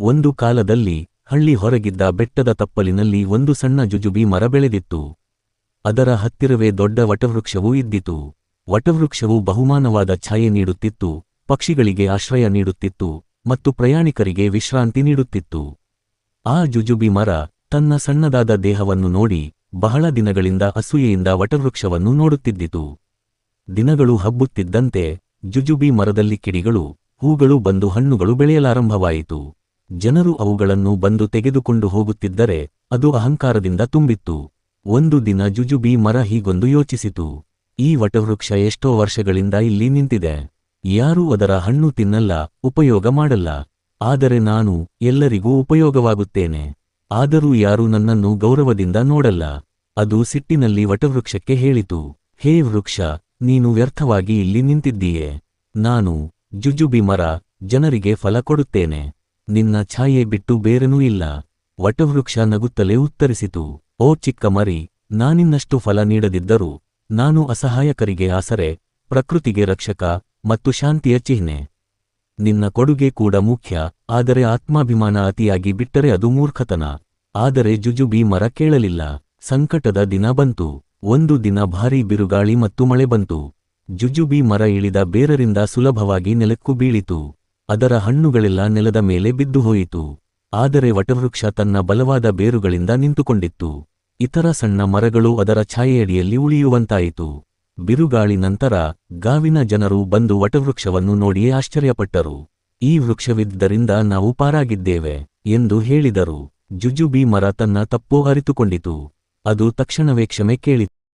ಒಂದು ಕಾಲದಲ್ಲಿ ಹಳ್ಳಿ ಹೊರಗಿದ್ದ ಬೆಟ್ಟದ ತಪ್ಪಲಿನಲ್ಲಿ ಒಂದು ಸಣ್ಣ ಜುಜುಬಿ ಮರ ಬೆಳೆದಿತ್ತು. ಅದರ ಹತ್ತಿರವೇ ದೊಡ್ಡ ವಟವೃಕ್ಷವೂ ಇದ್ದಿತು. ವಟವೃಕ್ಷವು ಬಹುಮಾನವಾದ ಛಾಯೆ ನೀಡುತ್ತಿತ್ತು, ಪಕ್ಷಿಗಳಿಗೆ ಆಶ್ರಯ ನೀಡುತ್ತಿತ್ತು ಮತ್ತು ಪ್ರಯಾಣಿಕರಿಗೆ ವಿಶ್ರಾಂತಿ ನೀಡುತ್ತಿತ್ತು. ಆ ಜುಜುಬಿ ಮರ ತನ್ನ ಸಣ್ಣದಾದ ದೇಹವನ್ನು ನೋಡಿ ಬಹಳ ದಿನಗಳಿಂದ ಅಸೂಯೆಯಿಂದ ವಟವೃಕ್ಷವನ್ನು ನೋಡುತ್ತಿದ್ದಿತು. ದಿನಗಳು ಹಬ್ಬುತ್ತಿದ್ದಂತೆ ಜುಜುಬಿ ಮರದಲ್ಲಿ ಕಿಡಿಗಳು, ಹೂಗಳು ಬಂದು ಹಣ್ಣುಗಳು ಬೆಳೆಯಲಾರಂಭವಾಯಿತು. ಜನರು ಅವುಗಳನ್ನು ಬಂದು ತೆಗೆದುಕೊಂಡು ಹೋಗುತ್ತಿದ್ದರೆ ಅದು ಅಹಂಕಾರದಿಂದ ತುಂಬಿತ್ತು. ಒಂದು ದಿನ ಜುಜುಬಿ ಮರ ಹೀಗೊಂದು ಯೋಚಿಸಿತು, ಈ ವಟವೃಕ್ಷ ಎಷ್ಟೋ ವರ್ಷಗಳಿಂದ ಇಲ್ಲಿ ನಿಂತಿದೆ. ಯಾರೂ ಅದರ ಹಣ್ಣು ತಿನ್ನಲ್ಲ, ಉಪಯೋಗ ಮಾಡಲ್ಲ. ಆದರೆ ನಾನು ಎಲ್ಲರಿಗೂ ಉಪಯೋಗವಾಗುತ್ತೇನೆ. ಆದರೂ ಯಾರೂ ನನ್ನನ್ನು ಗೌರವದಿಂದ ನೋಡಲ್ಲ. ಅದು ಸಿಟ್ಟಿನಲ್ಲಿ ವಟವೃಕ್ಷಕ್ಕೆ ಹೇಳಿತು, ಹೇ ವೃಕ್ಷ, ನೀನು ವ್ಯರ್ಥವಾಗಿ ಇಲ್ಲಿ ನಿಂತಿದ್ದೀಯೆ. ನಾನು ಜುಜುಬಿ ಮರ, ಜನರಿಗೆ ಫಲ ಕೊಡುತ್ತೇನೆ. ನಿನ್ನ ಛಾಯೆ ಬಿಟ್ಟು ಬೇರೇನೂ ಇಲ್ಲ. ವಟವೃಕ್ಷ ನಗುತ್ತಲೇ ಉತ್ತರಿಸಿತು, ಓ ಚಿಕ್ಕ ಮರಿ, ನಾನಿನ್ನಷ್ಟು ಫಲ ನೀಡದಿದ್ದರೂ ನಾನು ಅಸಹಾಯಕರಿಗೆ ಆಸರೆ, ಪ್ರಕೃತಿಗೆ ರಕ್ಷಕ ಮತ್ತು ಶಾಂತಿಯ ಚಿಹ್ನೆ. ನಿನ್ನ ಕೊಡುಗೆ ಕೂಡ ಮುಖ್ಯ, ಆದರೆ ಆತ್ಮಾಭಿಮಾನ ಅತಿಯಾಗಿ ಬಿಟ್ಟರೆ ಅದು ಮೂರ್ಖತನ. ಆದರೆ ಜುಜುಬಿ ಮರ ಕೇಳಲಿಲ್ಲ. ಸಂಕಟದ ದಿನ ಬಂತು. ಒಂದು ದಿನ ಭಾರೀ ಬಿರುಗಾಳಿ ಮತ್ತು ಮಳೆ ಬಂತು. ಜುಜುಬಿ ಮರ ಇಳಿದ ಬೇರರಿಂದ ಸುಲಭವಾಗಿ ನೆಲಕ್ಕೂ ಬೀಳಿತು. ಅದರ ಹಣ್ಣುಗಳೆಲ್ಲ ನೆಲದ ಮೇಲೆ ಬಿದ್ದು ಹೋಯಿತು. ಆದರೆ ವಟವೃಕ್ಷ ತನ್ನ ಬಲವಾದ ಬೇರುಗಳಿಂದ ನಿಂತುಕೊಂಡಿತ್ತು. ಇತರ ಸಣ್ಣ ಮರಗಳು ಅದರ ಛಾಯೆಯಡಿಯಲ್ಲಿ ಉಳಿಯುವಂತಾಯಿತು. ಬಿರುಗಾಳಿ ನಂತರ ಗಾವಿನ ಜನರು ಬಂದು ವಟವೃಕ್ಷವನ್ನು ನೋಡಿಯೇ ಆಶ್ಚರ್ಯಪಟ್ಟರು. ಈ ವೃಕ್ಷವಿದ್ದರಿಂದ ನಾವು ಪಾರಾಗಿದ್ದೇವೆ ಎಂದು ಹೇಳಿದರು. ಜುಜುಬಿ ಮರ ತನ್ನ ತಪ್ಪು ಅರಿತುಕೊಂಡಿತು. ಅದು ತಕ್ಷಣವೇ ಕ್ಷಮೆ ಕೇಳಿತು.